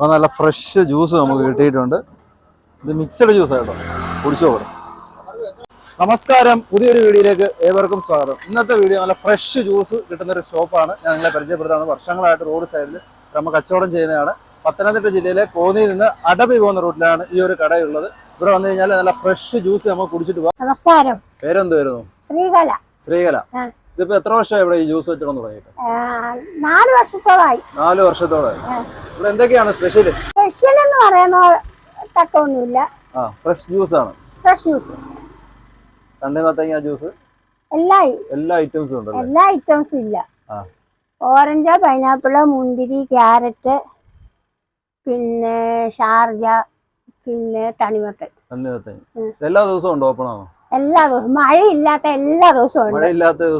അപ്പോൾ നല്ല fresh juice നമുക്ക് കിട്ടിയിട്ടുണ്ട്. ഇത് മിക്സഡ് ജ്യൂസ് കേട്ടോ, കുടിച്ചു നോക്കണം. നമസ്കാരം, പുതിയൊരു വീഡിയോയിലേക്ക് ഏവർക്കും സ്വാഗതം. ഇന്നത്തെ വീഡിയോ നല്ല ഫ്രഷ് ജ്യൂസ് കിട്ടുന്നൊരു ഷോപ്പാണ് ഞാൻ നിങ്ങളെ പരിചയപ്പെടുത്തുന്നത്. വർഷങ്ങളായിട്ട് റോഡ് സൈഡിൽ നമ്മൾ കച്ചവടം ചെയ്യുന്നതാണ്. പത്തനംതിട്ട ജില്ലയിലെ കോന്നിയിൽ നിന്ന് അടവി പോകുന്ന റൂട്ടിലാണ് ഈ ഒരു കടയുള്ളത്. ഇവിടെ വന്നു കഴിഞ്ഞാൽ നല്ല ഫ്രഷ് ജ്യൂസ് നമുക്ക് കുടിച്ചിട്ട് പോകാം. നമസ്കാരം. പേരെന്തുവായിരുന്നു? ശ്രീകല. ശ്രീകല. ഇതിപ്പോ എത്ര വർഷമായി ഇവിടെ ഈ ജ്യൂസ് വെച്ചിടന്ന് തുടങ്ങിയിട്ട്? 4 വർഷത്തോളമായി. 4 വർഷത്തോളമായി. ഇവിടെ എന്തൊക്കെയാണ് സ്പെഷ്യൽ? സ്പെഷ്യൽ എന്ന് പറയുന്ന തക്കൊന്നുമില്ല. ഫ്രഷ് ജ്യൂസ് ആണ്. ഫ്രഷ് ജ്യൂസ്, തണ്ണിമത്തങ്ങ ജ്യൂസ്, എല്ലാ ഐറ്റംസും ഉണ്ട്. എല്ലാ ഐറ്റംസും ഇല്ല. ഓറഞ്ച്, പൈനാപ്പിള്, മുന്തിരി, ക്യാരറ്റ്, പിന്നെ ഷാർജ, പിന്നെ തണ്ണിമത്തൻ. എല്ലാ ദിവസവും ഉണ്ട്, ഓപ്പൺ ആണോ? എല്ലാ ദിവസവും, മഴയില്ലാത്ത എല്ലാ ദിവസവും ഉണ്ട്. മഴയില്ലാത്ത